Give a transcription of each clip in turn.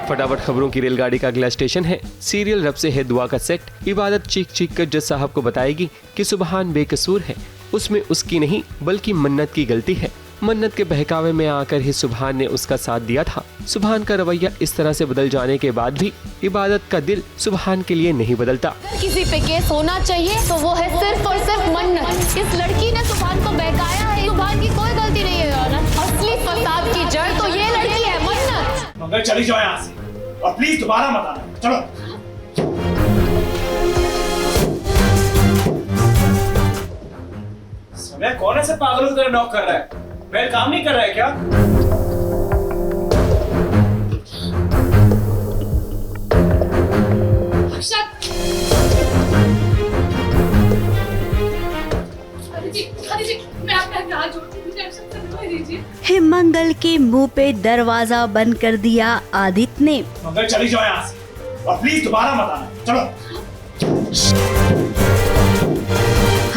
फटाफट खबरों की रेलगाड़ी का अगला स्टेशन है सीरियल रब से है दुआ का सेट। इबादत चीख चीख कर जज साहब को बताएगी कि सुबहान बेकसूर है, उसमें उसकी नहीं बल्कि मन्नत की गलती है। मन्नत के बहकावे में आकर ही सुबहान ने उसका साथ दिया था। सुबहान का रवैया इस तरह से बदल जाने के बाद भी इबादत का दिल सुबहान के लिए नहीं बदलता। अगर किसी पे केस होना चाहिए तो वो है सिर्फ और सिर्फ मन्नत। इस लड़की ने सुबहान को बहकाया है, सुबहान की कोई गलती नहीं है यार। असली फसाद की जड़ तो ये लड़की है, मन्नत। मगर चली जाओ यहाँ से और प्लीज दोबारा मत आना। चलो। समय कौन ऐसे पागलों की तरह नॉक कर रहा है? बेल काम नहीं कर रहा है क्या? मैं आपका हाथ जोड़ती हूँ, हिमंगल के मुंह पे दरवाजा बंद कर दिया आदित्य ने। मगर चली जाओ यहाँ से और प्लीज दोबारा मत आना। चलो।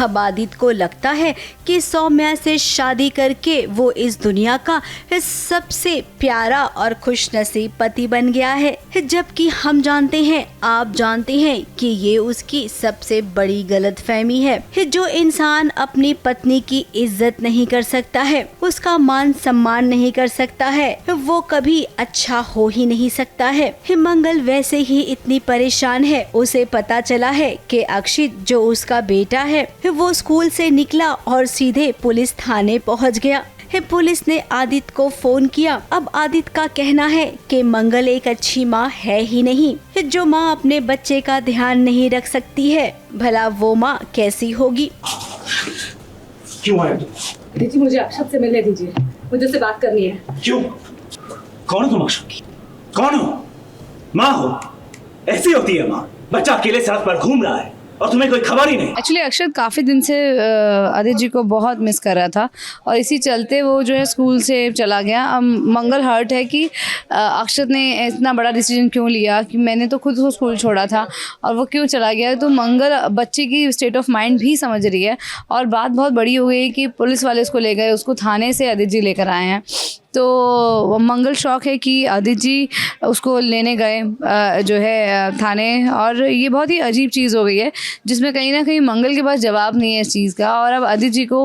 अब आदित्य को लगता है कि सौम्या से शादी करके वो इस दुनिया का सबसे प्यारा और खुशनसीब पति बन गया है, जबकि हम जानते हैं, आप जानते हैं कि ये उसकी सबसे बड़ी गलतफहमी है। जो इंसान अपनी पत्नी की इज्जत नहीं कर सकता है, उसका मान सम्मान नहीं कर सकता है, वो कभी अच्छा हो ही नहीं सकता है। हिमंगल वैसे ही इतनी परेशान है। उसे पता चला है कि अक्षित जो उसका बेटा है वो स्कूल से निकला और सीधे पुलिस थाने पहुंच गया। पुलिस ने आदित्य को फोन किया। अब आदित्य का कहना है कि मंगल एक अच्छी माँ है ही नहीं। जो माँ अपने बच्चे का ध्यान नहीं रख सकती है, भला वो माँ कैसी होगी। क्यों आए तुम? दीदी मुझे अक्षत से मिलने दीजिए, मुझे उससे बात करनी है। क्यों? कौन हो तुम अक्षत? कौन हो? माँ हो? ऐसी होती है माँ। बच्चा अकेले सड़क पर घूम रहा है और तुम्हें कोई खबर ही नहीं। एक्चुअली अक्षत काफ़ी दिन से आदित्य जी को बहुत मिस कर रहा था और इसी चलते वो जो है स्कूल से चला गया। अब मंगल हर्ट है कि अक्षत ने इतना बड़ा डिसीजन क्यों लिया, कि मैंने तो खुद को स्कूल छोड़ा था और वो क्यों चला गया। तो मंगल बच्चे की स्टेट ऑफ माइंड भी समझ रही है और बात बहुत बड़ी हो गई कि पुलिस वाले उसको ले गए, उसको थाने से आदित्य जी लेकर आए हैं। तो मंगल शौक है कि आदित्य जी उसको लेने गए जो है थाने, और ये बहुत ही अजीब चीज़ हो गई है जिसमें कहीं ना कहीं मंगल के पास जवाब नहीं है इस चीज़ का, और अब आदित्य जी को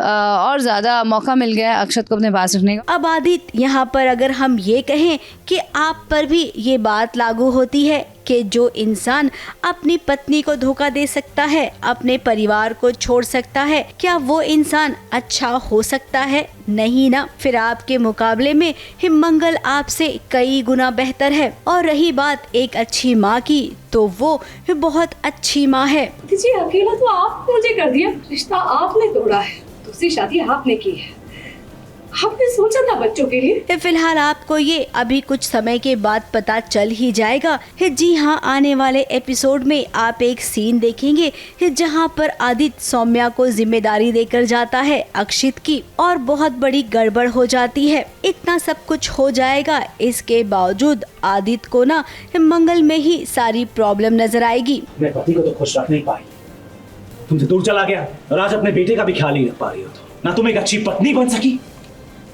और ज़्यादा मौका मिल गया है अक्षत को अपने पास रखने का। अब आदित्य, यहाँ पर अगर हम ये कहें कि आप पर भी ये बात लागू होती है कि जो इंसान अपनी पत्नी को धोखा दे सकता है, अपने परिवार को छोड़ सकता है, क्या वो इंसान अच्छा हो सकता है? नहीं ना। फिर आपके मुकाबले में हिमंगल आपसे कई गुना बेहतर है। और रही बात एक अच्छी माँ की, तो वो बहुत अच्छी माँ है। दीदी अकेला तो आप मुझे कर दिया, रिश्ता आपने तोड़ा है, दूसरी शादी आपने की है, आपने सोचा था बच्चों के लिए। फिलहाल आपको ये अभी कुछ समय के बाद पता चल ही जाएगा। जी हाँ, आने वाले एपिसोड में आप एक सीन देखेंगे जहाँ पर आदित्य सौम्या को जिम्मेदारी देकर जाता है अक्षित की, और बहुत बड़ी गड़बड़ हो जाती है। इतना सब कुछ हो जाएगा, इसके बावजूद आदित्य को ना मंगल में ही सारी प्रॉब्लम नजर आएगी। मैं पति को तो खुश रख नहीं पाई, तुमसे दूर चला गया और आज अपने बेटे का भी ख्याल नहीं रख पा रही हो। तो ना तुम एक अच्छी पत्नी बन सकी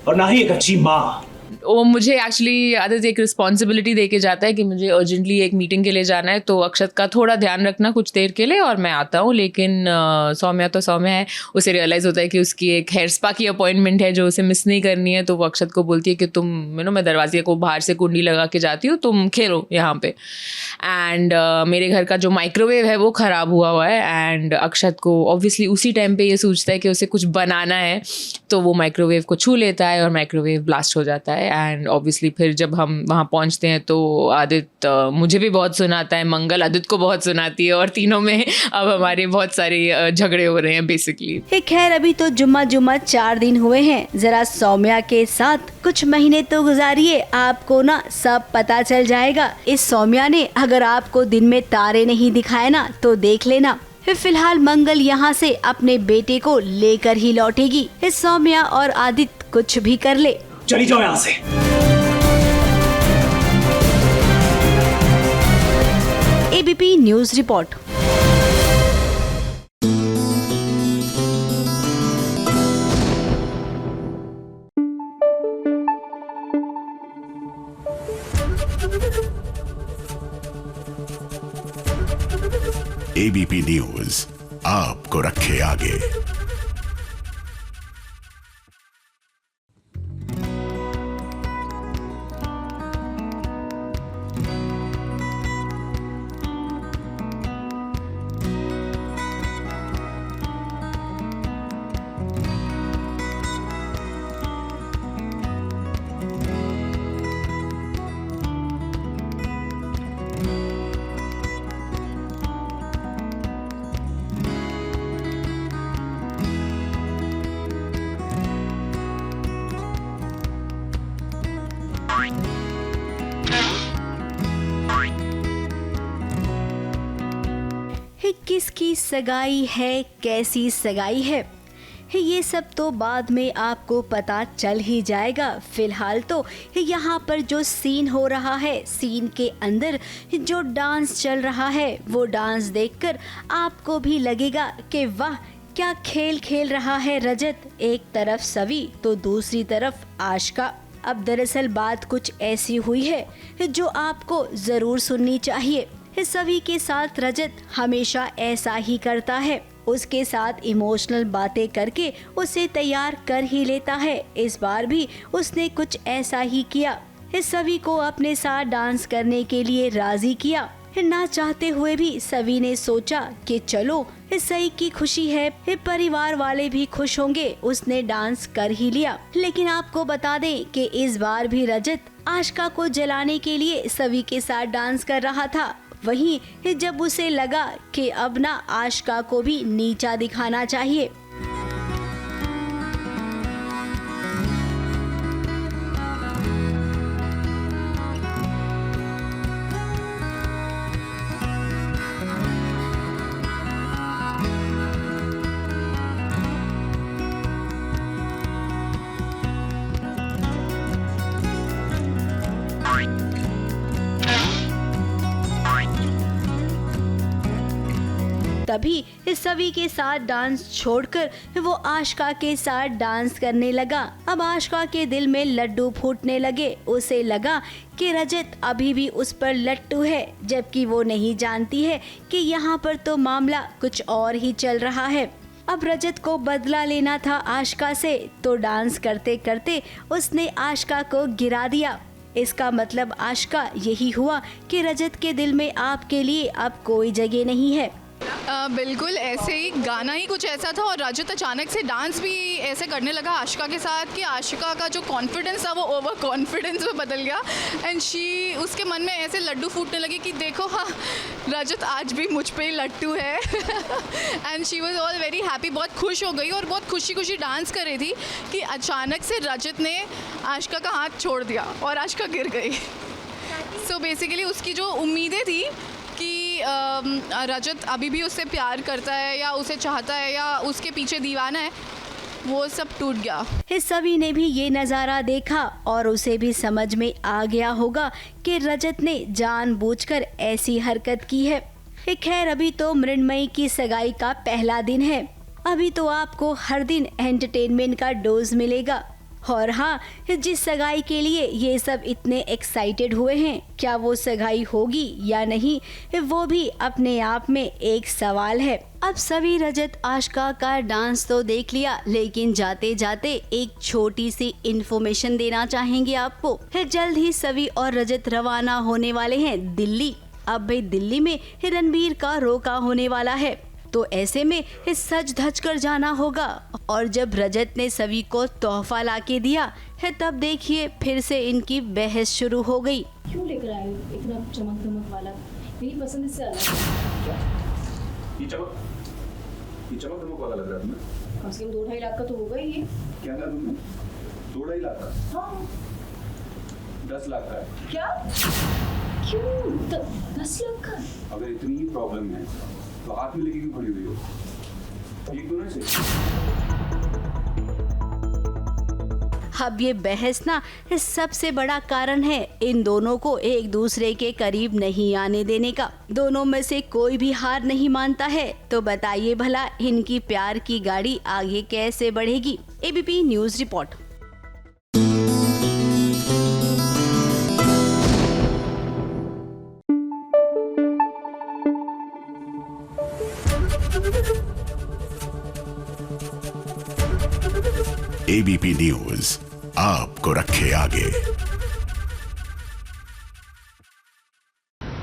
और ना ही एक अच्छी माँ। वो मुझे एक्चुअली आदित्य एक रिस्पॉन्सिबिलिटी दे के जाता है कि मुझे अर्जेंटली एक मीटिंग के लिए जाना है, तो अक्षत का थोड़ा ध्यान रखना कुछ देर के लिए और मैं आता हूँ। लेकिन सौम्या तो सौम्या है, उसे रियलाइज़ होता है कि उसकी एक हेयर स्पा की अपॉइंटमेंट है जो उसे मिस नहीं करनी है। तो वो अक्षत को बोलती है कि तुम मैं दरवाजे को बाहर से कुंडी लगा के जाती हूँ, तुम खेलो यहाँ पे। एंड मेरे घर का जो माइक्रोवेव है वो ख़राब हुआ है, एंड अक्षत को ऑब्वियसली उसी टाइम पे ये सोचता है कि उसे कुछ बनाना है, तो वो माइक्रोवेव को छू लेता है और माइक्रोवेव ब्लास्ट हो जाता है। एंड ऑब्वियसली फिर जब हम वहाँ पहुँचते हैं तो आदित्य मुझे भी बहुत सुनाता है, मंगल आदित्य को बहुत सुनाती है, और तीनों में अब हमारे बहुत सारे झगड़े हो रहे हैं बेसिकली। खैर अभी तो जुम्मा 4 दिन हुए हैं, जरा सौम्या के साथ कुछ महीने तो गुजारिए, आपको ना सब पता चल जाएगा। इस सौम्या ने अगर आपको दिन में तारे नहीं दिखाए ना तो देख लेना। फिलहाल मंगल यहाँ से अपने बेटे को लेकर ही लौटेगी। इस सौम्या और आदित्य कुछ भी कर ले। चली जाओ यहाँ से। ABP news report. ABP news आपको रखे आगे। किसकी सगाई है, कैसी सगाई है, ये सब तो बाद में आपको पता चल ही जाएगा। फिलहाल तो यहाँ पर जो सीन हो रहा है, सीन के अंदर जो डांस चल रहा है, वो डांस देखकर आपको भी लगेगा कि वाह क्या खेल खेल रहा है रजत। एक तरफ सवी तो दूसरी तरफ आशिका। अब दरअसल बात कुछ ऐसी हुई है जो आपको जरूर सुननी चाहिए। सभी के साथ रजत हमेशा ऐसा ही करता है, उसके साथ इमोशनल बातें करके उसे तैयार कर ही लेता है। इस बार भी उसने कुछ ऐसा ही किया, सभी को अपने साथ डांस करने के लिए राजी किया। ना चाहते हुए भी सभी ने सोचा कि चलो सही की खुशी है, परिवार वाले भी खुश होंगे, उसने डांस कर ही लिया। लेकिन आपको बता दें कि इस बार भी रजत आशिका को जलाने के लिए सभी के साथ डांस कर रहा था। वहीं जब उसे लगा कि अब ना आशिका को भी नीचा दिखाना चाहिए, तभी सभी के साथ डांस छोड़कर वो आशिका के साथ डांस करने लगा। अब आशिका के दिल में लड्डू फूटने लगे। उसे लगा कि रजत अभी भी उस पर लट्टू है, जबकि वो नहीं जानती है कि यहाँ पर तो मामला कुछ और ही चल रहा है। अब रजत को बदला लेना था आशिका से, तो डांस करते करते उसने आशिका को गिरा दिया। इसका मतलब आशिका यही हुआ कि रजत के दिल में आपके लिए अब कोई जगह नहीं है। बिल्कुल ऐसे ही, गाना ही कुछ ऐसा था और रजत अचानक से डांस भी ऐसे करने लगा आशिका के साथ कि आशिका का जो कॉन्फिडेंस था वो ओवर कॉन्फिडेंस में बदल गया। एंड उसके मन में ऐसे लड्डू फूटने लगे कि देखो हाँ रजत आज भी मुझ पे लट्टू है। And she was all very happy, बहुत खुश हो गई और बहुत खुशी खुशी डांस कर रही थी कि अचानक से रजत ने आशिका का हाथ छोड़ दिया और आशिका गिर गई। सो बेसिकली उसकी जो उम्मीदें थी कि रजत अभी भी उससे प्यार करता है या उसे चाहता है या उसके पीछे दीवाना है, वो सब टूट गया। सभी ने भी ये नज़ारा देखा और उसे भी समझ में आ गया होगा कि रजत ने जानबूझकर ऐसी हरकत की है। खैर अभी तो मृण्मयी की सगाई का पहला दिन है, अभी तो आपको हर दिन एंटरटेनमेंट का डोज मिलेगा। और हाँ, जिस सगाई के लिए ये सब इतने एक्साइटेड हुए हैं, क्या वो सगाई होगी या नहीं, वो भी अपने आप में एक सवाल है। अब सभी रजत आशिका का डांस तो देख लिया, लेकिन जाते जाते एक छोटी सी इन्फॉर्मेशन देना चाहेंगे आपको। जल्द ही सभी और रजत रवाना होने वाले हैं दिल्ली। अब भाई दिल्ली में रणबीर का रोका होने वाला है, तो ऐसे में सज धज कर जाना होगा। और जब रजत ने सभी को तोहफा लाके दिया है, तब देखिए फिर से इनकी बहस शुरू हो गई। क्यों लेकर आए इतना चमक धमक वाला? मेरी पसंद इससे अलग है। ये चमक धमक वाला लग रहा है तुम्हें? कम से कम 2-2.5 लाख का तो होगा ही। क्या कहा तुमने? 2-2.5 लाख का? हाँ। 10 लाख का है। क्या? क्यों 10 लाख का? अगर इतनी ही प्रॉब्लम है तो हाथ में लेके क्यों खड़ी हुई हो? ठीक तो नहीं से? अब ये बहस ना सबसे बड़ा कारण है इन दोनों को एक दूसरे के करीब नहीं आने देने का। दोनों में से कोई भी हार नहीं मानता है, तो बताइए भला इनकी प्यार की गाड़ी आगे कैसे बढ़ेगी। ABP news report. ABP news आपको रखे आगे।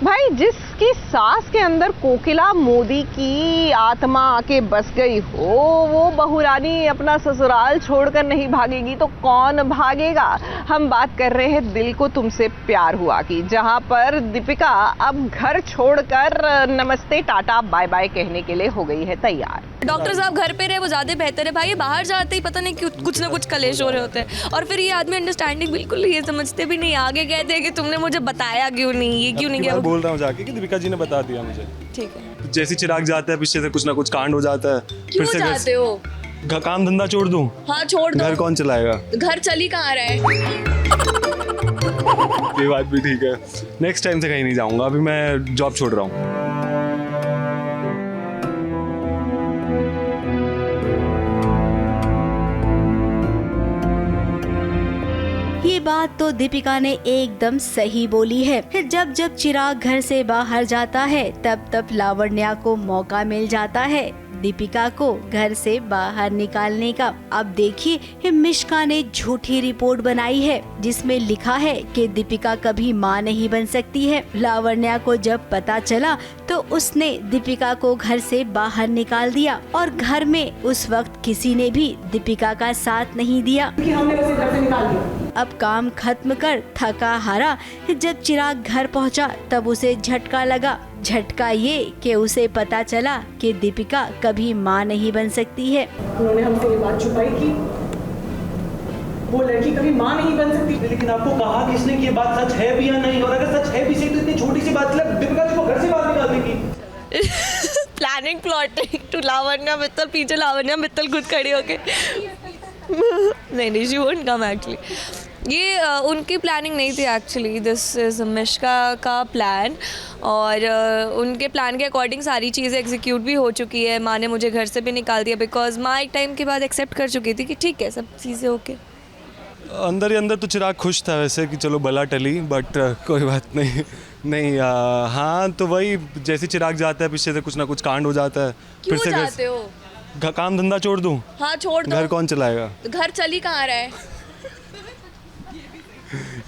भाई, जिसकी सांस के अंदर कोकिला मोदी की आत्मा आके बस गई हो, वो बहुरानी अपना ससुराल छोड़कर नहीं भागेगी तो कौन भागेगा। हम बात कर रहे हैं दिल को तुमसे प्यार हुआ की, जहां पर दीपिका अब घर छोड़कर नमस्ते टाटा बाय बाय कहने के लिए हो गई है तैयार। डॉक्टर साहब घर पे रहे वो ज़्यादा बेहतर है भाई, बाहर जाते ही पता नहीं क्यों कुछ ना कुछ कलेश हो रहे होते हैं। और फिर ये आदमी अंडरस्टैंडिंग बिल्कुल ये समझते भी नहीं, आगे कहते हैं कि तुमने मुझे बताया क्यों नहीं, ये क्यों नहीं किया। बोल रहा हूँ जाके कि दीपिका जी ने बता दिया मुझे। ठीक है, जैसे चिराग जाता है पीछे से कुछ ना कुछ कांड हो जाता है। क्यों जाते हो? काम धंधा छोड़ दूं? हाँ छोड़ दो। घर कौन चलाएगा? घर चली कहाँ रहा है? ये बात भी ठीक है, नेक्स्ट टाइम से कहीं नहीं जाऊंगा, अभी मैं जॉब छोड़ रहा हूँ। ये बात तो दीपिका ने एकदम सही बोली है। फिर जब जब चिराग घर से बाहर जाता है तब तब लावण्या को मौका मिल जाता है दीपिका को घर से बाहर निकालने का। अब देखिए, मिश्का ने झूठी रिपोर्ट बनाई है जिसमें लिखा है कि दीपिका कभी मां नहीं बन सकती है। लावण्या को जब पता चला तो उसने दीपिका को घर से बाहर निकाल दिया और घर में उस वक्त किसी ने भी दीपिका का साथ नहीं दिया। हमने उसे घर से निकाल दिया। अब काम खत्म कर थका हारा जब चिराग घर पहुंचा तब उसे झटका लगा। झटका ये कि उसे पता चला कि दीपिका कभी मां नहीं बन सकती है। उन्होंने हमसे ये बात छुपाई कि वो लड़की कभी मां नहीं बन सकती। लेकिन आपको कहा किसने कि ये बात सच है भी या नहीं? और अगर सच है भी सही तो इतनी छोटी सी बात दीपिका जी को घर से बाहर निकाल देगी। Planning plotting to Lavanya Mittal, पीछे लावण्या मित्तल खुद खड़ी होके नहीं शी वोंट कम एक्चुअली। ये उनकी प्लानिंग नहीं थी एक्चुअली, दिस इज़ मिश्का का प्लान। और उनके प्लान के अकॉर्डिंग सारी चीज़ें एग्जीक्यूट भी हो चुकी है। माँ ने मुझे घर से भी निकाल दिया बिकॉज माँ एक टाइम के बाद एक्सेप्ट कर चुकी थी कि ठीक है सब चीज़ें ओके। अंदर ही अंदर तो चिराग खुश था वैसे कि चलो बला टली, बट कोई बात नहीं। हाँ तो वही, जैसे चिराग जाता है पीछे से कुछ ना कुछ कांड हो जाता है। क्यों फिर से जाते हो? काम धंधा छोड़ दूं? हाँ छोड़ दो। घर कौन चलाएगा? घर चली कहाँ रहा है?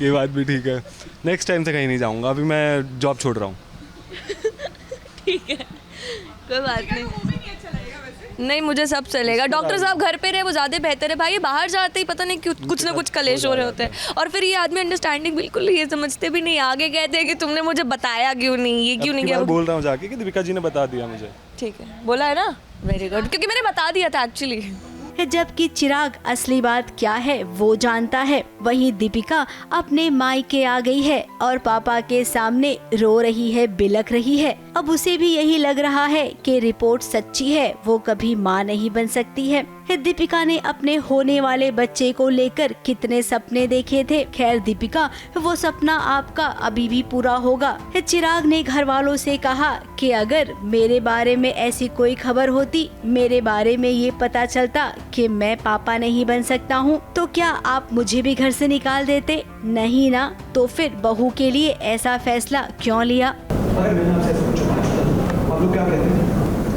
ये बात भी ठीक है, नेक्स्ट टाइम से कहीं नहीं जाऊंगा, अभी मैं जॉब छोड़ रहा हूँ। ठीक है, कोई बात नहीं। नहीं मुझे सब चलेगा। डॉक्टर साहब घर पे रहे वो ज़्यादा बेहतर है भाई, बाहर जाते ही पता नहीं क्यों कुछ ना कुछ कलेश हो रहे होते हैं। और फिर ये आदमी अंडरस्टैंडिंग बिल्कुल ये समझते भी नहीं, आगे कहते हैं कि तुमने मुझे बताया क्यों नहीं, ये क्यों नहीं किया। बोल रहा हूँ जाके कि दीपिका जी ने बता दिया मुझे। ठीक है, बोला है ना, वेरी गुड, क्योंकि मैंने बता दिया था एक्चुअली। जबकि चिराग असली बात क्या है वो जानता है, वहीं दीपिका अपने मायके आ गई है और पापा के सामने रो रही है, बिलख रही है। अब उसे भी यही लग रहा है कि रिपोर्ट सच्ची है, वो कभी मां नहीं बन सकती है। दीपिका ने अपने होने वाले बच्चे को लेकर कितने सपने देखे थे। खैर दीपिका, वो सपना आपका अभी भी पूरा होगा। चिराग ने घर वालों से कहा कि अगर मेरे बारे में ऐसी कोई खबर होती, मेरे बारे में ये पता चलता कि मैं पापा नहीं बन सकता हूँ, तो क्या आप मुझे भी घर से निकाल देते? नहीं ना, तो फिर बहू के लिए ऐसा फैसला क्यों लिया? अगर मैंने आपसे ऐसा कुछ छुपाया था, आप लोग क्या कहते हैं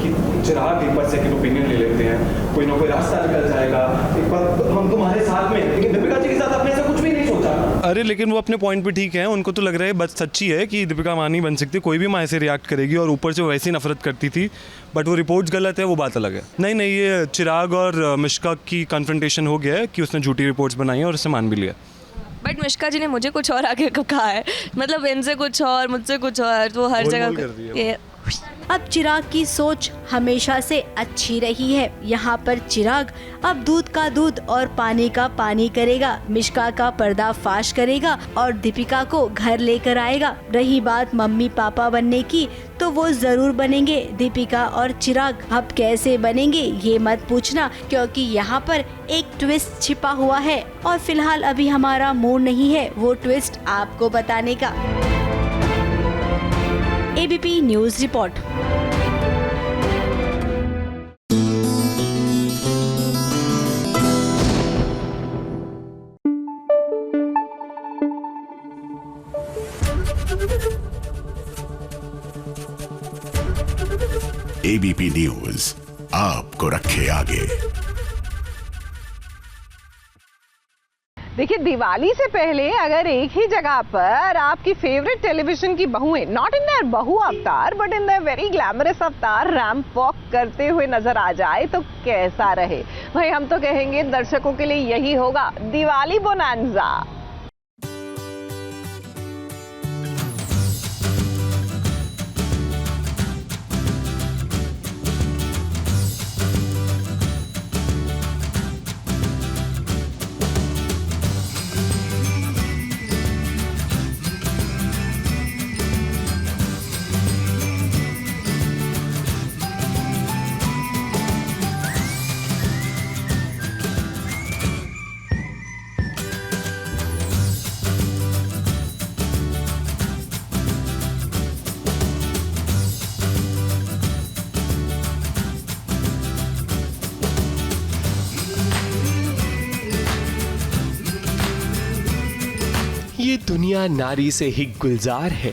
कि चिराग एक बार सेकंड ओपिनियन ले लेते हैं, कोई ना कोई रास्ता निकल जाएगा, एक बार हम तुम्हारे साथ में। लेकिन दीपिका जी के साथ आपने ऐसा कुछ भी नहीं सोचा। अरे लेकिन वो अपने पॉइंट पे ठीक है, उनको तो लग रहा है बस सच्ची है कि दीपिका मां नहीं बन सकती, कोई भी मां ऐसे रिएक्ट करेगी, और ऊपर से वो वैसी नफरत करती थी। बट वो रिपोर्ट्स गलत है, वो बात अलग है। नहीं, ये चिराग और मिश्का की कन्फ्रंटेशन हो गया है कि उसने झूठी रिपोर्ट्स बनाई और उसे मान भी लिया। बट मिश्का जी ने मुझे कुछ और आगे कहा है, मतलब इनसे कुछ और मुझसे कुछ और, तो हर जगह। अब चिराग की सोच हमेशा से अच्छी रही है। यहाँ पर चिराग अब दूध का दूध और पानी का पानी करेगा, मिश्का का पर्दाफाश करेगा और दीपिका को घर लेकर आएगा। रही बात मम्मी पापा बनने की, तो वो जरूर बनेंगे दीपिका और चिराग। अब कैसे बनेंगे ये मत पूछना, क्योंकि यहाँ पर एक ट्विस्ट छिपा हुआ है और फिलहाल अभी हमारा मूड नहीं है वो ट्विस्ट आपको बताने का। ABP news report. ABP news आपको रखे आगे। देखिए, दिवाली से पहले अगर एक ही जगह पर आपकी फेवरेट टेलीविजन की बहुएं, नॉट इन देयर बहु अवतार but in their very glamorous अवतार, रैंप वॉक करते हुए नजर आ जाए तो कैसा रहे। भाई हम तो कहेंगे दर्शकों के लिए यही होगा दिवाली बोनांजा। ये दुनिया नारी से ही गुलजार है।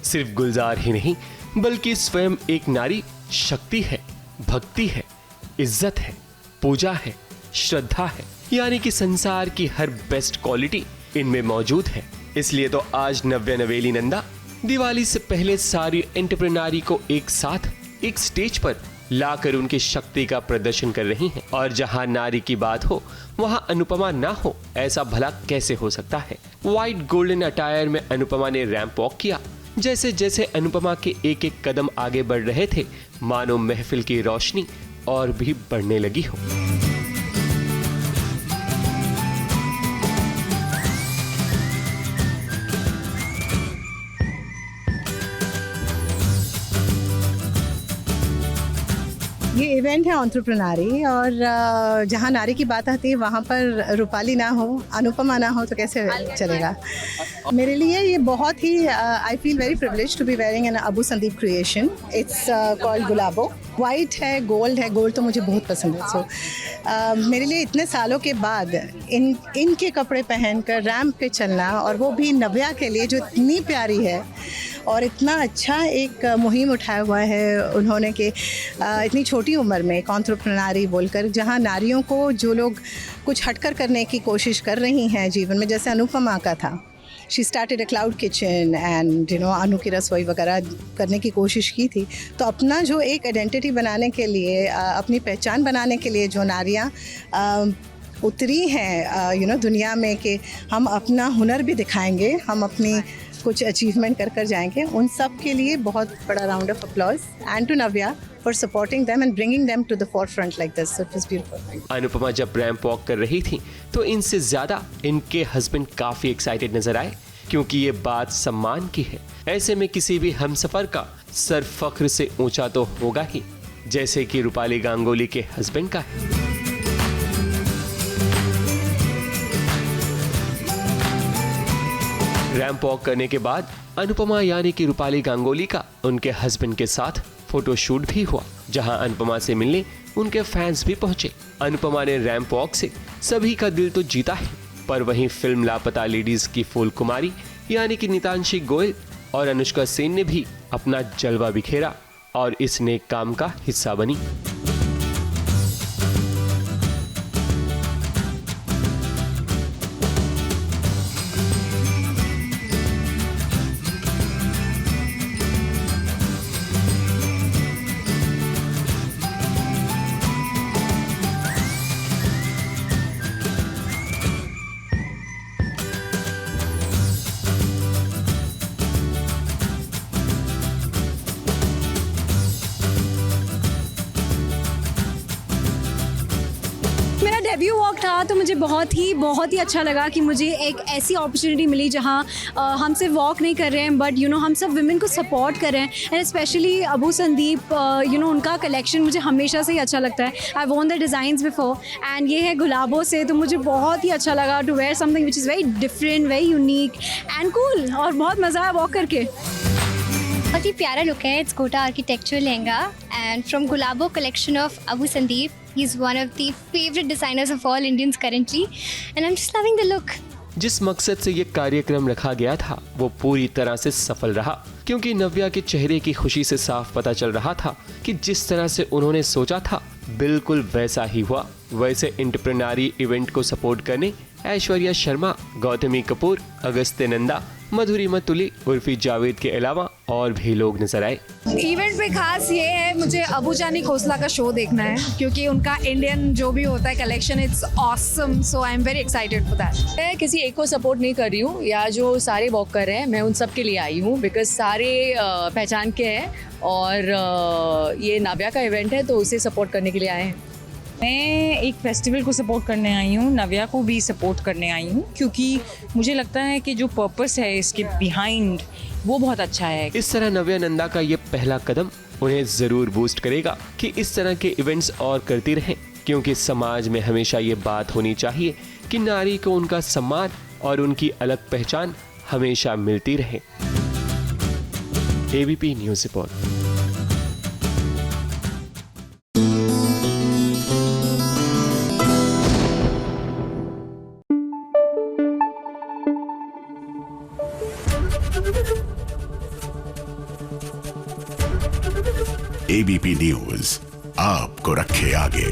सिर्फ गुलजार ही नहीं बल्कि स्वयं एक नारी शक्ति है, भक्ति है, इज्जत है, पूजा है, श्रद्धा है, यानी कि संसार की हर बेस्ट क्वालिटी इनमें मौजूद है। इसलिए तो आज नव्या नवेली नंदा दिवाली से पहले सारी एंटरप्रेन्योरी को एक साथ एक स्टेज पर लाकर उनकी शक्ति का प्रदर्शन कर रही हैं। और जहां नारी की बात हो वहां अनुपमा ना हो, ऐसा भला कैसे हो सकता है। व्हाइट गोल्डन अटायर में अनुपमा ने रैंप वॉक किया। जैसे जैसे अनुपमा के एक एक कदम आगे बढ़ रहे थे, मानो महफिल की रोशनी और भी बढ़ने लगी हो। ये इवेंट है एंटरप्रेन्योरी, और जहाँ नारी की बात आती है वहाँ पर रूपाली ना हो, अनुपमा ना हो तो कैसे चलेगा। मेरे लिए ये बहुत ही I feel very privilege to be wearing an Abu Sandeep creation. It's called Gulabo. White है, गोल्ड तो मुझे बहुत पसंद है। सो मेरे लिए इतने सालों के बाद इनके कपड़े पहनकर रैंप पे चलना, और वो भी नव्या के लिए जो इतनी प्यारी है और इतना अच्छा एक मुहिम उठाया हुआ है उन्होंने कि इतनी छोटी उम्र में एक एंटरप्रेन्योरी बोलकर, जहाँ नारियों को जो लोग कुछ हटकर करने की कोशिश कर रही हैं जीवन में, जैसे अनुपमा का था, she started a cloud kitchen and Anu ki Rasoi वगैरह करने की कोशिश की थी। तो अपना जो एक आइडेंटिटी बनाने के लिए, अपनी पहचान बनाने के लिए जो नारियाँ उतरी हैं दुनिया में कि हम अपना हुनर भी दिखाएंगे, हम अपनी कुछ अचीवमेंट कर जाएंगे, उन सब के लिए बहुत बड़ा round of applause and to Navya for supporting them and bringing them to the forefront like this. So it was beautiful. Anupama जब रैंप वॉक कर रही थी तो इनसे ज्यादा इनके हस्बैंड काफी एक्साइटेड नजर आए, क्योंकि ये बात सम्मान की है। ऐसे में किसी भी हमसफर का सर फख्र से ऊंचा तो होगा ही, जैसे कि रूपाली गांगुली के हस्बैंड का है। रैंप वॉक करने के बाद अनुपमा यानी कि रूपाली गांगुली का उनके हस्बैंड के साथ फोटोशूट भी हुआ, जहां अनुपमा से मिलने उनके फैंस भी पहुंचे। अनुपमा ने रैंप वॉक से सभी का दिल तो जीता है, पर वहीं फिल्म लापता लेडीज की फूल कुमारी यानी कि नीतांशी गोयल और अनुष्का सेन ने भी अपना जलवा बिखेरा और इस नेक काम का हिस्सा बनी। डेब्यू वॉक था तो मुझे बहुत ही अच्छा लगा कि मुझे एक ऐसी अपॉर्चुनिटी मिली जहां हम सिर्फ वॉक नहीं कर रहे हैं बट हम सब विमेन को सपोर्ट कर रहे हैं। एंड स्पेशली अबू संदीप उनका कलेक्शन मुझे हमेशा से ही अच्छा लगता है। I won the designs before and ये है गुलाबों से, तो मुझे बहुत ही अच्छा लगा to wear something which is very different, very unique and cool, और बहुत मज़ा आया वॉक करके। बहुत ही प्यारा लुक है। It's Kota architectural lehenga and from Gulabo collection of Abu Sandeep. He is one of the favourite designers of all Indians currently and I am just loving the look. जिस मकसद से ये कार्यक्रम रखा गया था वो पूरी तरह से सफल रहा, क्योंकि नव्या के चेहरे की खुशी से साफ पता चल रहा था कि जिस तरह से उन्होंने सोचा था बिल्कुल वैसा ही हुआ। वैसे एंटरप्रेन्योरी इवेंट को सपोर्ट करने ऐश्वर्या शर्मा, गौतमी कपूर, अगस्त्य नंदा, मधुरिमा तुली उर्फी जावेद के अलावा और भी लोग नजर आए। इवेंट पे खास ये है, मुझे अबू जानी खोसला का शो देखना है क्योंकि उनका इंडियन जो भी होता है collection, it's awesome, so I am very excited for that. मैं किसी एक को सपोर्ट नहीं कर रही हूँ, या जो सारे वॉक कर रहे हैं मैं उन सब के लिए आई हूँ, बिकॉज सारे पहचान के हैं और ये नाव्या का इवेंट है तो उसे सपोर्ट करने के लिए आए हैं। मैं एक फेस्टिवल को सपोर्ट करने आई हूँ, नव्या को भी सपोर्ट करने आई हूँ क्योंकि मुझे लगता है कि जो पर्पस है इसके बिहाइंड वो बहुत अच्छा है। इस तरह नव्या नंदा का ये पहला कदम उन्हें जरूर बूस्ट करेगा कि इस तरह के इवेंट्स और करती रहें, क्योंकि समाज में हमेशा ये बात होनी चाहिए कि नारी को उनका सम्मान और उनकी अलग पहचान हमेशा मिलती रहे। ABP news report. ABP news आपको रखे आगे।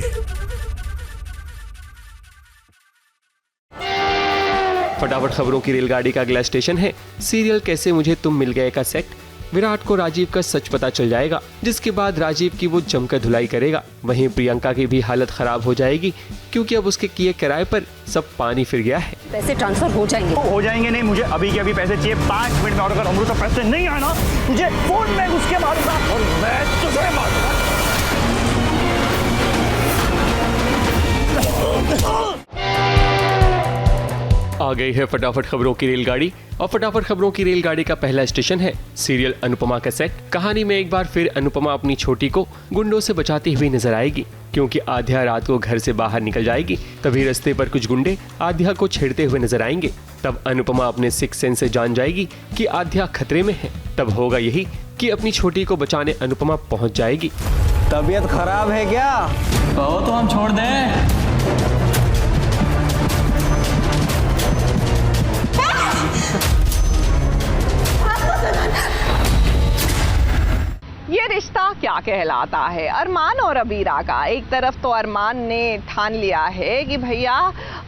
फटाफट खबरों की रेलगाड़ी का अगला स्टेशन है सीरियल कैसे मुझे तुम मिल गए का सेट। विराट को राजीव का सच पता चल जाएगा, जिसके बाद राजीव की वो जमकर धुलाई करेगा। वहीं प्रियंका की भी हालत खराब हो जाएगी क्योंकि अब उसके किए किराए पर सब पानी फिर गया है। पैसे ट्रांसफर हो जाएंगे नहीं, मुझे अभी के अभी पैसे चाहिए 5 मिनट में। और अगर अमृता पैसे नहीं आए ना, तुझे फोन में उसके मारूंगा और मैं तुझे मारूंगा। आ गई है फटाफट खबरों की रेलगाड़ी और फटाफट खबरों की रेलगाड़ी का पहला स्टेशन है सीरियल अनुपमा का सेट। कहानी में एक बार फिर अनुपमा अपनी छोटी को गुंडों से बचाती हुई नजर आएगी क्योंकि आध्या रात को घर से बाहर निकल जाएगी। तभी रास्ते पर कुछ गुंडे आध्या को छेड़ते हुए नजर आएंगे। तब अनुपमा अपने सिक्स सेंस से जान जाएगी कि आध्या खतरे में है। तब होगा यही कि अपनी छोटी को बचाने अनुपमा पहुँच जाएगी। तबीयत खराब है क्या? कहो तो हम छोड़ दें। ये रिश्ता क्या कहलाता है अरमान और अबीरा का। एक तरफ तो अरमान ने ठान लिया है कि भैया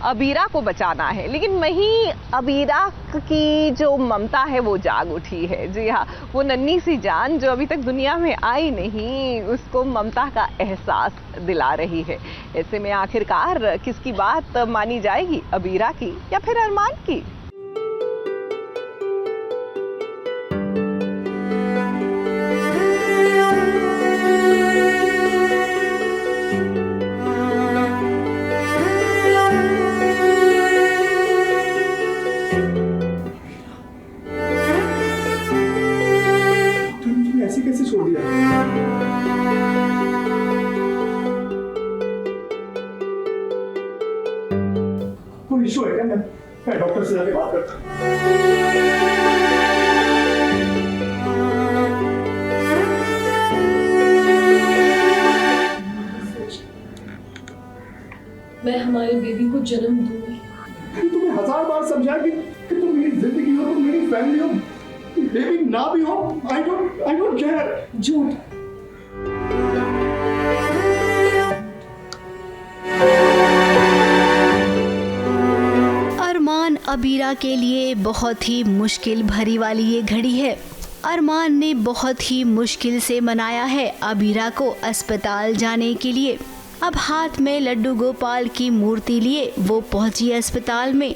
अबीरा को बचाना है, लेकिन वहीं अबीरा की जो ममता है वो जाग उठी है। जी हाँ, वो नन्ही सी जान जो अभी तक दुनिया में आई नहीं, उसको ममता का एहसास दिला रही है। ऐसे में आखिरकार किसकी बात मानी जाएगी, अबीरा की या फिर अरमान की? कैसे छोड़ दिया? कोई इशू है क्या? मैं डॉक्टर से जाके बात करता हूँ। मैं हमारे बेबी को जन्म दूंगी। तुम्हें 1000 बार समझाया कि तुम मेरी जिंदगी हो, तुम मेरी फैमिली हो। बेबी ना भी हो, I don't care। झूठ। अरमान अबीरा के लिए बहुत ही मुश्किल भरी वाली ये घड़ी है। अरमान ने बहुत ही मुश्किल से मनाया है अबीरा को अस्पताल जाने के लिए। अब हाथ में लड्डू गोपाल की मूर्ति लिए वो पहुंची अस्पताल में।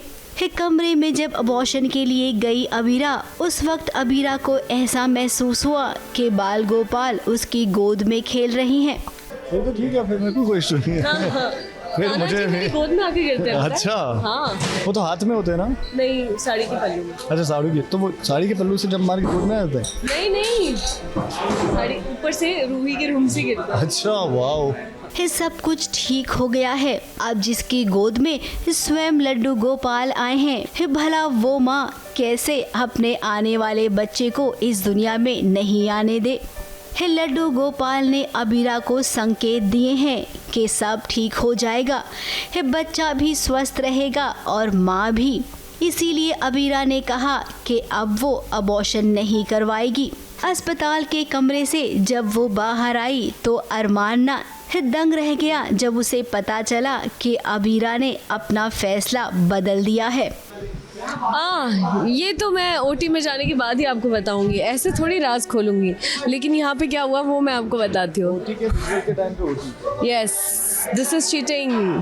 कमरे में जब अबॉर्शन के लिए गई अबीरा, उस वक्त अबीरा को ऐसा महसूस हुआ कि बाल गोपाल उसकी गोद में खेल रही हैं। फिर तो ठीक है, फिर मेरे को कोई इशू नहीं है। फिर मुझे गोद में आके गिरते हैं। अच्छा हाँ, वो तो हाथ में होते हैं ना? नहीं, साड़ी के पल्लू में। अच्छा, साड़ी के, तो वो साड़ी के पल्लू से जब मार के गोद में आते हैं? नहीं, साड़ी ऊपर से रूही के रूम से गिरता है। अच्छा, वाओ। सब कुछ ठीक हो गया है। अब जिसकी गोद में स्वयं लड्डू गोपाल आए हैं, भला वो माँ कैसे अपने आने वाले बच्चे को इस दुनिया में नहीं आने दे। लड्डू गोपाल ने अबीरा को संकेत दिए हैं कि सब ठीक हो जाएगा, बच्चा भी स्वस्थ रहेगा और माँ भी। इसीलिए अबीरा ने कहा कि अब वो अबॉर्शन नहीं करवाएगी। अस्पताल के कमरे से जब वो बाहर आई तो अरमान ना दंग रह गया जब उसे पता चला कि अबीरा ने अपना फैसला बदल दिया है। ये तो मैं ओटी में जाने के बाद ही आपको बताऊंगी, ऐसे थोड़ी राज खोलूंगी, लेकिन यहाँ पे क्या हुआ वो मैं आपको बताती हूँ। Yes, this is cheating.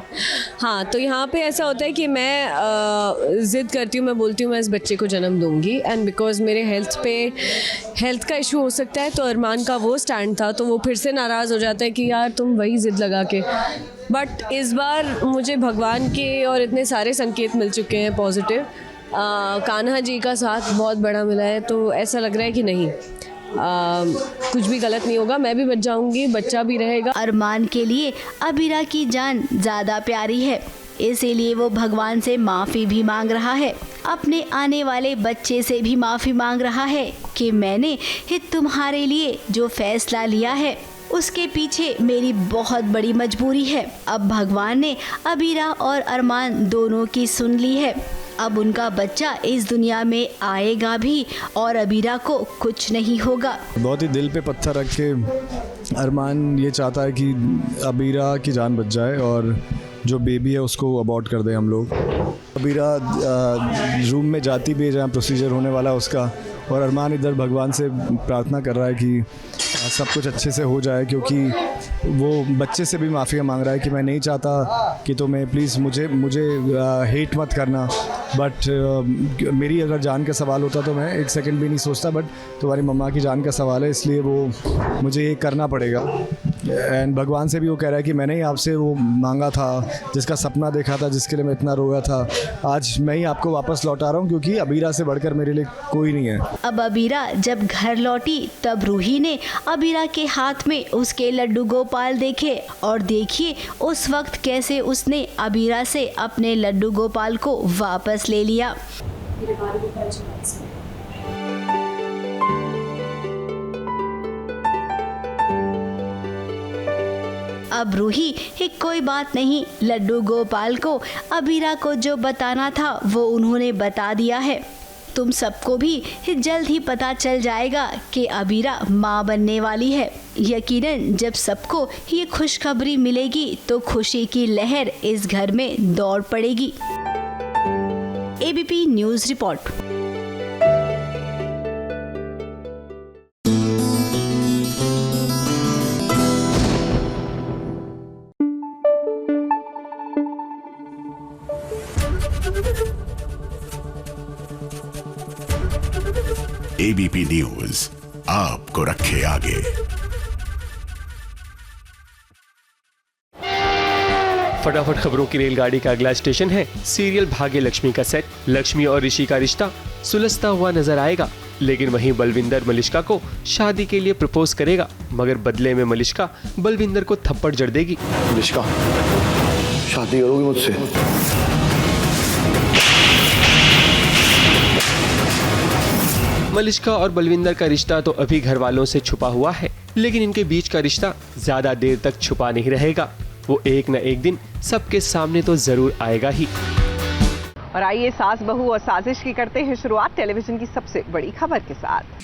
हाँ, तो यहाँ पे ऐसा होता है कि मैं ज़िद करती हूँ, मैं बोलती हूँ मैं इस बच्चे को जन्म दूंगी, एंड बिकॉज मेरे हेल्थ का इशू हो सकता है, तो अरमान का वो स्टैंड था, तो वो फिर से नाराज़ हो जाता है कि यार तुम वही ज़िद लगा के। बट इस बार मुझे भगवान के और इतने सारे संकेत मिल चुके हैं पॉजिटिव, कान्हा जी का साथ बहुत बड़ा मिला है, तो ऐसा लग रहा है कि नहीं, कुछ भी गलत नहीं होगा, मैं भी बच जाऊंगी, बच्चा भी रहेगा। अरमान के लिए अबीरा की जान ज़्यादा प्यारी है, इसीलिए वो भगवान से माफ़ी भी मांग रहा है, अपने आने वाले बच्चे से भी माफ़ी मांग रहा है कि मैंने तुम्हारे लिए जो फैसला लिया है उसके पीछे मेरी बहुत बड़ी मजबूरी है। अब भगवान ने अबीरा और अरमान दोनों की सुन ली है, अब उनका बच्चा इस दुनिया में आएगा भी और अबीरा को कुछ नहीं होगा। बहुत ही दिल पे पत्थर रख के अरमान ये चाहता है कि अबीरा की जान बच जाए और जो बेबी है उसको अबॉर्ट कर दें हम लोग। अबीरा रूम में जाती भी है जहाँ प्रोसीजर होने वाला है उसका, और अरमान इधर भगवान से प्रार्थना कर रहा है कि सब कुछ अच्छे से हो जाए, क्योंकि वो बच्चे से भी माफ़ी मांग रहा है कि मैं नहीं चाहता कि तुम्हें प्लीज़ मुझे हेट मत करना, बट मेरी अगर जान का सवाल होता तो मैं एक सेकंड भी नहीं सोचता, बट तुम्हारी मम्मा की जान का सवाल है, इसलिए वो मुझे ये करना पड़ेगा। एंड भगवान से भी वो कह रहा है कि मैंने ही आपसे वो मांगा था, जिसका सपना देखा था, जिसके लिए मैं इतना रोया था, आज मैं ही आपको वापस लौटा रहा हूँ, क्योंकि अबीरा से बढ़कर मेरे लिए कोई नहीं है। अब अबीरा जब घर लौटी तब रूही ने अबीरा के हाथ में उसके लड्डू गोपाल देखे, और देखिए उस वक्त कैसे उसने अबीरा से अपने लड्डू गोपाल को वापस ले लिया। अब रूही कोई बात नहीं, लड्डू गोपाल को अबीरा को जो बताना था वो उन्होंने बता दिया है। तुम सबको भी जल्द ही पता चल जाएगा कि अबीरा माँ बनने वाली है। यकीनन जब सबको ये खुशखबरी मिलेगी तो खुशी की लहर इस घर में दौड़ पड़ेगी। ABP news report. ABP news आपको रखे आगे। फटाफट खबरों की रेलगाड़ी का अगला स्टेशन है सीरियल भाग्य लक्ष्मी का सेट। लक्ष्मी और ऋषि का रिश्ता सुलझता हुआ नजर आएगा, लेकिन वहीं बलविंदर मलिष्का को शादी के लिए प्रपोज करेगा, मगर बदले में मलिष्का बलविंदर को थप्पड़ जड़ देगी। मलिष्का, शादी करोगी मुझसे? मलिष्का और बलविंदर का रिश्ता तो अभी घर वालों से छुपा हुआ है, लेकिन इनके बीच का रिश्ता ज्यादा देर तक छुपा नहीं रहेगा। वो एक न एक दिन सबके सामने तो जरूर आएगा ही। और आइए सास बहू और साजिश की करते हैं शुरुआत टेलीविजन की सबसे बड़ी खबर के साथ।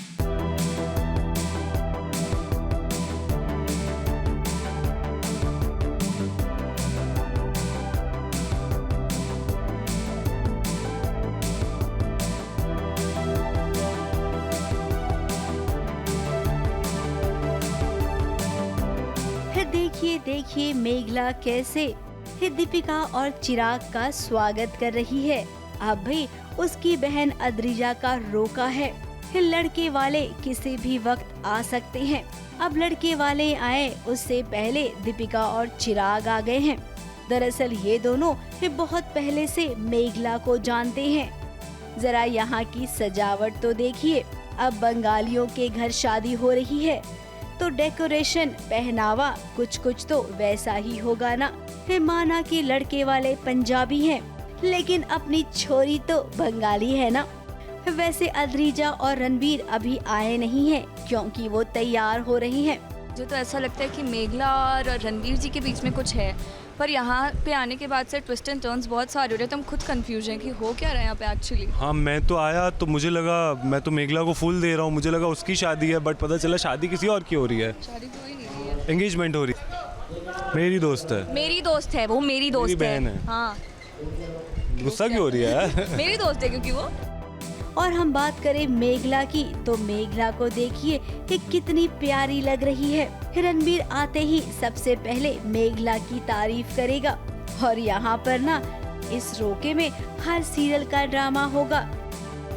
देखिए मेघला कैसे दीपिका और चिराग का स्वागत कर रही है। अब भी उसकी बहन अद्रिजा का रोका है। लड़के वाले किसी भी वक्त आ सकते हैं। अब लड़के वाले आए उससे पहले दीपिका और चिराग आ गए हैं। दरअसल ये दोनों बहुत पहले से मेघला को जानते हैं। जरा यहाँ की सजावट तो देखिए। अब बंगालियों के घर शादी हो रही है तो डेकोरेशन, पहनावा कुछ तो वैसा ही होगा ना। माना कि लड़के वाले पंजाबी हैं, लेकिन अपनी छोरी तो बंगाली है ना। वैसे अद्रिजा और रणबीर अभी आए नहीं हैं क्योंकि वो तैयार हो रही हैं। मुझे तो ऐसा लगता है कि मेघला और रणबीर जी के बीच में कुछ है, पर यहाँ पे आने के बाद से ट्विस्ट एंड टर्न्स बहुत सारे हो रहे हैं, तो हम खुद कंफ्यूज हैं कि हो क्या रहा है यहाँ पे एक्चुअली। हाँ, मैं तो आया तो मुझे लगा, मैं तो मेघला को फूल दे रहा हूँ, मुझे लगा उसकी शादी है, बट पता चला शादी किसी और की हो रही है। शादी तो ही नहीं रही है, एंगेजमेंट हो रही है। मेरी दोस्त है। मेरी दोस्त है वो, मेरी दोस्त मेरी बहन है। हाँ गुस्सा क्यों हो रही है? मेरी दोस्त है क्योंकि वो। और हम बात करें मेघला की, तो मेघला को देखिए कि कितनी प्यारी लग रही है। रणबीर आते ही सबसे पहले मेघला की तारीफ करेगा। और यहाँ पर ना इस रोके में हर सीरियल का ड्रामा होगा।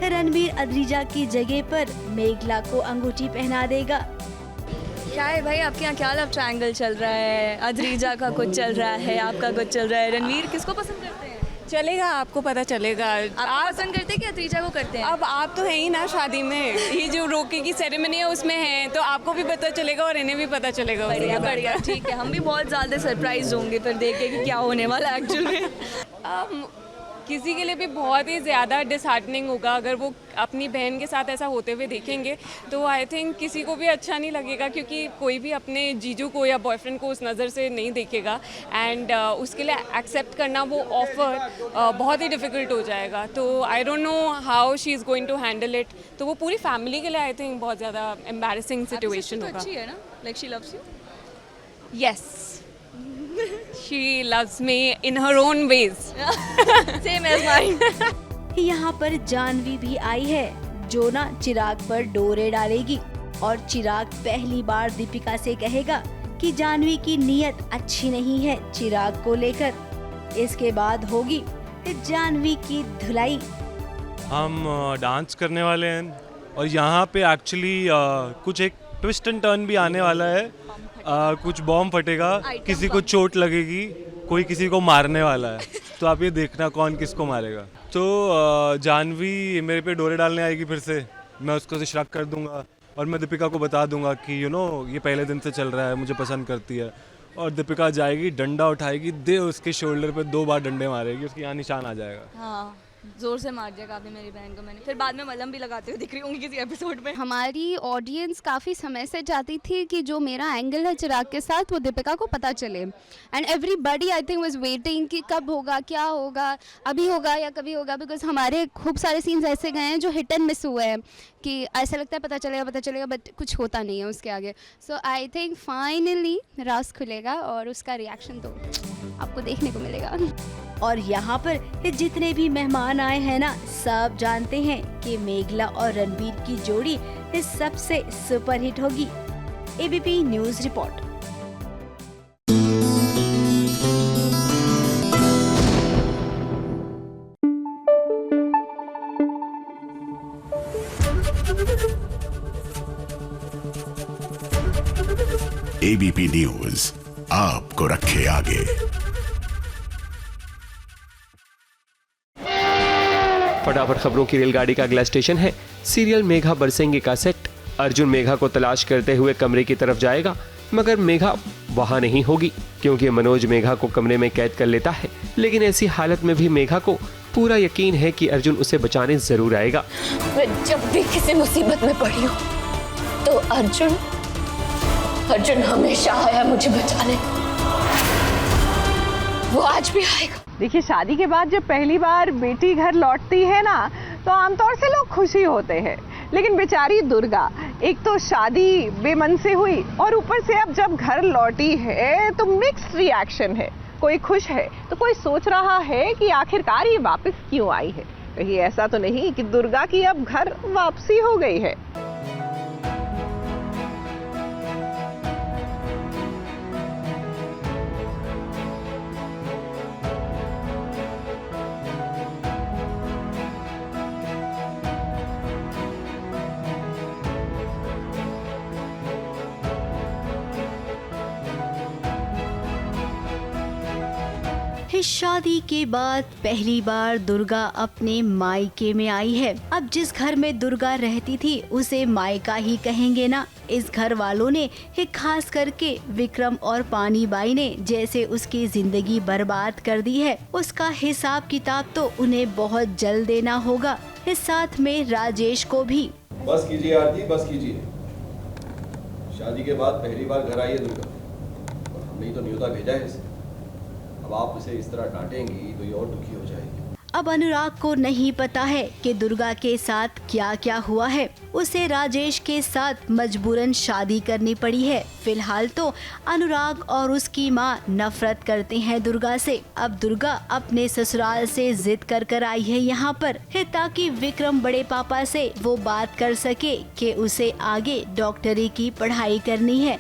रणबीर अद्रिजा की जगह पर मेघला को अंगूठी पहना देगा। क्या है भाई, आपके यहाँ क्या लव ट्रायंगल चल रहा है? अद्रिजा का कुछ चल रहा है, आपका कुछ चल रहा है। रणवीर किसको पसंद करते हैं? चलेगा, आपको पता चलेगा। आप पसंद करते हैं कि अद्रिजा को करते हैं? अब आप तो है ही ना शादी में, ये जो रोके की सेरेमनी है उसमें है, तो आपको भी पता चलेगा और इन्हें भी पता चलेगा। बढ़िया बढ़िया, ठीक है। हम भी बहुत ज़्यादा सरप्राइज होंगे फिर देख के कि क्या होने वाला है एक्चुअल में। किसी के लिए भी बहुत ही ज़्यादा डिसहार्टनिंग होगा अगर वो अपनी बहन के साथ ऐसा होते हुए देखेंगे, तो आई थिंक किसी को भी अच्छा नहीं लगेगा, क्योंकि कोई भी अपने जीजू को या बॉयफ्रेंड को उस नज़र से नहीं देखेगा। एंड उसके लिए एक्सेप्ट करना वो ऑफ़र बहुत ही डिफ़िकल्ट हो जाएगा। तो I don't know how she is going to handle it. तो वो पूरी फैमिली के लिए आई थिंक बहुत ज़्यादा एम्बैरेसिंग सिचुएशन होगा। अच्छी है ना, like she loves you. Yes, she loves me in her own ways. Same as mine. यहाँ पर जानवी भी आई है, जो ना चिराग पर डोरे डालेगी। और चिराग पहली बार दीपिका से कहेगा कि जानवी की नीयत अच्छी नहीं है चिराग को लेकर। इसके बाद होगी जानवी की धुलाई। हम डांस करने वाले हैं और यहाँ पे एक्चुअली कुछ एक ट्विस्ट एंड टर्न भी आने वाला है। कुछ बॉम्ब फटेगा, किसी को चोट लगेगी, कोई किसी को मारने वाला है। तो आप ये देखना कौन किसको मारेगा। तो जानवी मेरे पे डोरे डालने आएगी फिर से, मैं उसको इशराक कर दूंगा और मैं दीपिका को बता दूंगा कि ये पहले दिन से चल रहा है, मुझे पसंद करती है। और दीपिका जाएगी, डंडा उठाएगी, दे उसके शोल्डर पे 2 बार डंडे मारेगी, उसके यहाँ निशान आ जाएगा। हाँ, जोर से मार दिया काफी मेरी बहन को मैंने। फिर बाद में मलहम भी लगाते हुए दिख रही होंगी किसी एपिसोड में। हमारी ऑडियंस काफ़ी समय से चाहती थी कि जो मेरा एंगल है चिराग के साथ वो दीपिका को पता चले। And everybody I think was waiting कि कब होगा, क्या होगा, अभी होगा या कभी होगा। बिकॉज हमारे खूब सारे सीन्स ऐसे गए हैं जो हिट एंड मिस हुए हैं कि ऐसा लगता है पता चलेगा बट कुछ होता नहीं है उसके आगे। सो आई थिंक फाइनली राज खुलेगा और उसका रिएक्शन तो आपको देखने को मिलेगा। और यहाँ पर जितने भी मेहमान आए हैं ना, सब जानते हैं कि मेघला और रणबीर की जोड़ी सबसे सुपरहिट होगी। ABP news report. ABP news आपको रखे आगे। फटाफट खबरों की रेलगाड़ी का अगला स्टेशन है सीरियल मेघा बरसेंगे का सेट। अर्जुन मेघा को तलाश करते हुए कमरे की तरफ जाएगा, मगर मेघा वहां नहीं होगी क्योंकि मनोज मेघा को कमरे में कैद कर लेता है। लेकिन ऐसी हालत में भी मेघा को पूरा यकीन है कि अर्जुन उसे बचाने जरूर आएगा। मैं जब भी किसी मुसीबत में पड़ी हूँ तो अर्जुन हमेशा आया मुझे बचाने, वो आज भी आएगा। देखिए, शादी के बाद जब पहली बार बेटी घर लौटती है ना, तो आमतौर से लोग खुशी होते हैं, लेकिन बेचारी दुर्गा एक तो शादी बेमन से हुई और ऊपर से अब जब घर लौटी है तो मिक्स्ड रिएक्शन है। कोई खुश है तो कोई सोच रहा है कि आखिरकार ये वापस क्यों आई है। कहीं ऐसा तो नहीं कि दुर्गा की अब घर वापसी हो गई है। शादी के बाद पहली बार दुर्गा अपने मायके में आई है। अब जिस घर में दुर्गा रहती थी उसे मायका ही कहेंगे ना। इस घर वालों ने खास करके विक्रम और पानी बाई ने जैसे उसकी जिंदगी बर्बाद कर दी है, उसका हिसाब किताब तो उन्हें बहुत जल्द देना होगा। इस साथ में राजेश को भी। बस कीजिए आरती, बस कीजिए। शादी के बाद पहली बार घर आई है दुर्गा और हमने ही तो न्योता भेजा है इसे। अब आप इसे इस तरह डांटेंगी तो ये और दुखी हो जाएगी। अब अनुराग को नहीं पता है कि दुर्गा के साथ क्या क्या हुआ है। उसे राजेश के साथ मजबूरन शादी करनी पड़ी है। फिलहाल तो अनुराग और उसकी माँ नफरत करते हैं दुर्गा से। अब दुर्गा अपने ससुराल से जिद कर आई है यहाँ पर है ताकि विक्रम बड़े पापा से वो बात कर सके कि उसे आगे डॉक्टरी की पढ़ाई करनी है,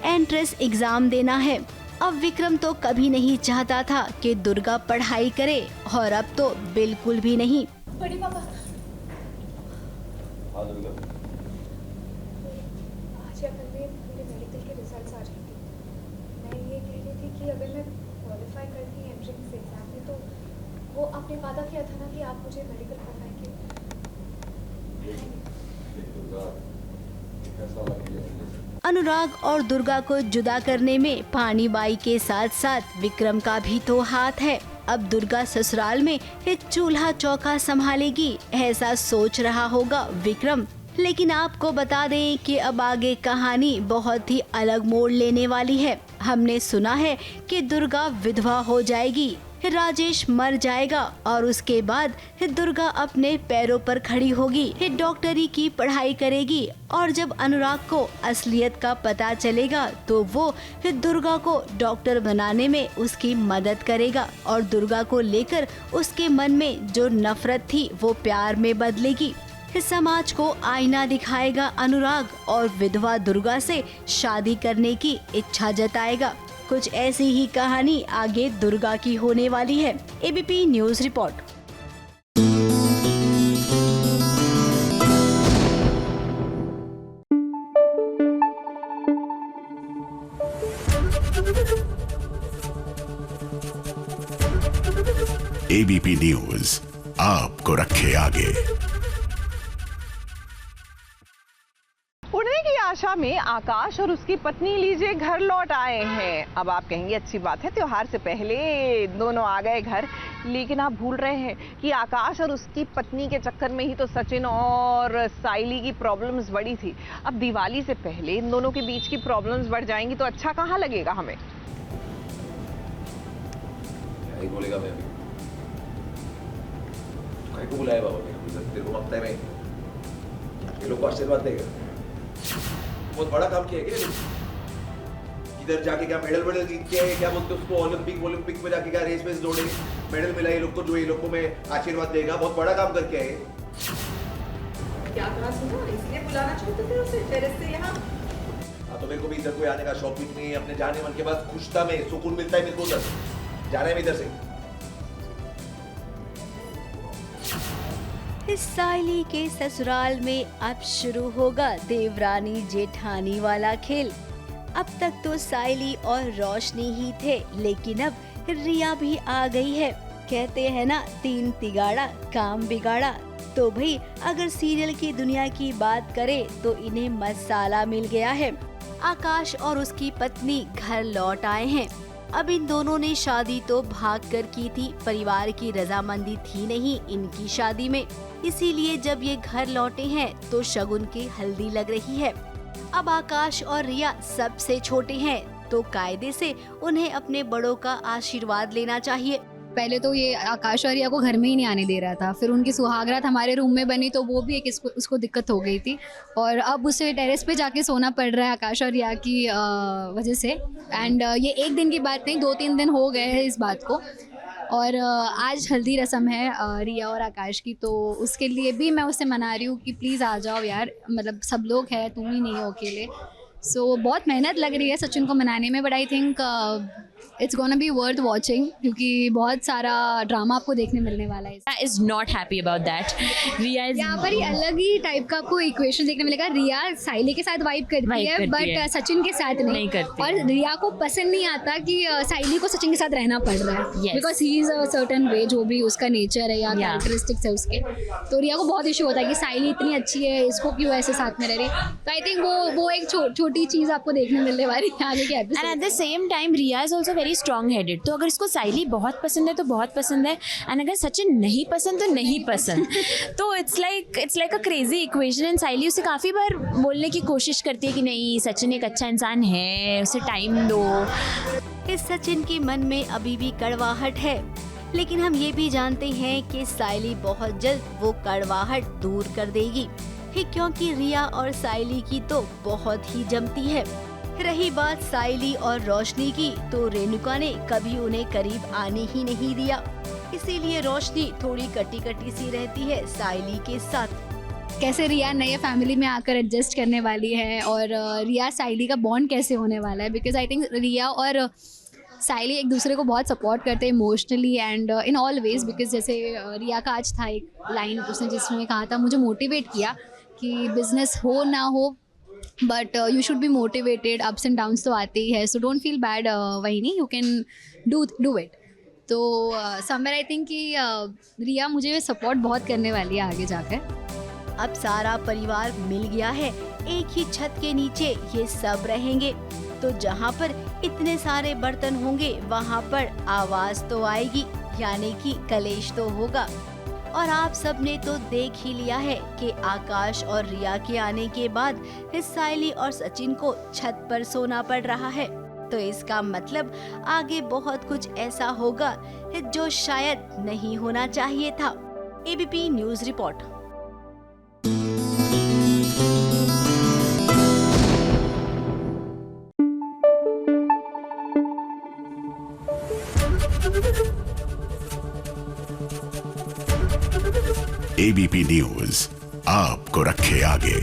एंट्रेंस एग्जाम देना है। अब विक्रम तो कभी नहीं चाहता था कि दुर्गा पढ़ाई करे और अब तो बिल्कुल भी नहीं। बड़े पापा, आज या कल में मेरे मेडिकल के रिजल्ट्स आ जाएंगे। मैं ये कह रही थी कि अगर मैं क्वालिफाई करती एंट्रेंस एग्जाम में तो वो आपने वादा किया था ना कि आप मुझे मेडिकल पढ़ाएंगे। अनुराग और दुर्गा को जुदा करने में पानी बाई के साथ साथ विक्रम का भी तो हाथ है। अब दुर्गा ससुराल में चूल्हा चौका संभालेगी, ऐसा सोच रहा होगा विक्रम। लेकिन आपको बता दें कि अब आगे कहानी बहुत ही अलग मोड़ लेने वाली है। हमने सुना है कि दुर्गा विधवा हो जाएगी, राजेश मर जाएगा और उसके बाद दुर्गा अपने पैरों पर खड़ी होगी, डॉक्टरी की पढ़ाई करेगी और जब अनुराग को असलियत का पता चलेगा तो वो दुर्गा को डॉक्टर बनाने में उसकी मदद करेगा और दुर्गा को लेकर उसके मन में जो नफरत थी वो प्यार में बदलेगी। समाज को आईना दिखाएगा अनुराग और विधवा दुर्गा से शादी करने की इच्छा जताएगा। कुछ ऐसी ही कहानी आगे दुर्गा की होने वाली है। ABP news report. ABP news आपको रखे आगे। उड़ने की आशा में आकाश और उसकी पत्नी लीजिए घर लौट आए हैं। अब आप कहेंगे अच्छी बात है, त्योहार से पहले दोनों आ गए घर, लेकिन आप भूल रहे हैं कि आकाश और उसकी पत्नी के चक्कर में ही तो सचिन और साइली की प्रॉब्लम्स बढ़ी थी। अब दिवाली से पहले इन दोनों के बीच की प्रॉब्लम्स बढ़ जाएंगी तो अच्छा कहाँ लगेगा हमें। नहीं बोलेगा मैं अभी को बुलाया बाबा तेरे को हफ्ते में ये लोग को आशीर्वाद देगा। बहुत बड़ा काम किया क्या इधर जाके, क्या मेडल जीत के क्या बोलते उसको ओलंपिक में जाके क्या रेस में दौड़े, मेडल मिला ये लोग को, जो ये लोग को मैं आशीर्वाद देगा। बहुत बड़ा काम करके आए। क्या कहा सुनो, इसलिए बुलाना चाहते थे उसे टेरेस से यहाँ। हाँ तो मेरे को भी इधर कोई आने का शौक भी नहीं है। अपने जाने मन के बाद खुश था मैं, सुकून मिलता है मेरे को उधर जाने में इधर से। साइली के ससुराल में अब शुरू होगा देवरानी जेठानी वाला खेल। अब तक तो साइली और रोशनी ही थे, लेकिन अब रिया भी आ गई है। कहते हैं ना, 3 तिगाड़ा काम बिगाड़ा। तो भाई अगर सीरियल की दुनिया की बात करें तो इन्हें मसाला मिल गया है। आकाश और उसकी पत्नी घर लौट आए हैं। अब इन दोनों ने शादी तो भाग कर की थी, परिवार की रजामंदी थी नहीं इनकी शादी में, इसीलिए जब ये घर लौटे हैं तो शगुन की हल्दी लग रही है। अब आकाश और रिया सबसे छोटे हैं तो कायदे से उन्हें अपने बड़ों का आशीर्वाद लेना चाहिए। पहले तो ये आकाश और रिया को घर में ही नहीं आने दे रहा था, फिर उनकी सुहागरात हमारे रूम में बनी तो वो भी एक उसको दिक्कत हो गई थी और अब उसे टेरेस पे जाके सोना पड़ रहा है आकाश और रिया की वजह से। एंड ये एक दिन की बात नहीं, 2-3 दिन हो गए हैं इस बात को। और आज हल्दी रस्म है रिया और आकाश की, तो उसके लिए भी मैं उससे मना रही हूँ कि प्लीज़ आ जाओ यार, मतलब सब लोग हैं, तुम ही नहीं हो अकेले। सो बहुत मेहनत लग रही है सचिन को मनाने में, but I think it's gonna be worth watching क्योंकि बहुत सारा ड्रामा आपको देखने मिलने वाला है। I is not happy about that. रिया यहाँ पर ही अलग ही टाइप का आपको इक्वेशन देखने मिलेगा। रिया साइली के साथ वाइब करती है बट सचिन के साथ नहीं करती। और रिया को पसंद नहीं आता कि साइली को सचिन के साथ रहना पड़ रहा है, because he is a certain way, जो भी उसका नेचर है या कैरेक्टरिस्टिक्स है उसके। तो रिया को बहुत इशू होता है कि साइली इतनी अच्छी है, इसको क्यों ऐसे साथ में रह रही। तो आई थिंक वो एक छोटी चीज़ आपको देखने मिलने वाली है आगे के episode. And at the same time Riya is also very strong headed, तो अगर इसको साइली बहुत पसंद है तो बहुत पसंद है, एंड अगर सचिन नहीं पसंद तो नहीं पसंद। तो it's like a crazy equation. And Saili उसे काफ़ी बार बोलने की कोशिश करती है कि नहीं, सचिन एक अच्छा इंसान है, उसे टाइम दो। इस सचिन के मन में अभी भी कड़वाहट है। लेकिन हम ये भी जानते हैं कि साइली बहुत जल्द वो कड़वाहट दूर कर देगी, क्योंकि रिया और साइली की तो बहुत ही जमती है। रही बात साइली और रोशनी की, तो रेणुका ने कभी उन्हें करीब आने ही नहीं दिया, इसीलिए रोशनी थोड़ी कटी कटी सी रहती है साइली के साथ। कैसे रिया नए फैमिली में आकर एडजस्ट करने वाली है और रिया साइली का बॉन्ड कैसे होने वाला है, बिकॉज आई थिंक रिया और साइली एक दूसरे को बहुत सपोर्ट करते हैं emotionally and in all ways. Because जैसे रिया का आज था एक लाइन उसने जिसमें कहा था, मुझे मोटिवेट किया कि बिजनेस हो ना हो but you should be motivated, ups and downs तो आते ही है, सो डोंट फील बैड वही नहीं, यू कैन डू इट। तो समवेयर आई थिंक कि रिया मुझे सपोर्ट बहुत करने वाली है आगे जाकर। अब सारा परिवार मिल गया है, एक ही छत के नीचे ये सब रहेंगे, तो जहाँ पर इतने सारे बर्तन होंगे वहाँ पर आवाज तो आएगी, यानी कि कलेश तो होगा। और आप सब ने तो देख ही लिया है कि आकाश और रिया के आने के बाद साइली और सचिन को छत पर सोना पड़ रहा है, तो इसका मतलब आगे बहुत कुछ ऐसा होगा जो शायद नहीं होना चाहिए था। ABP news report. ABP news आपको रखे आगे।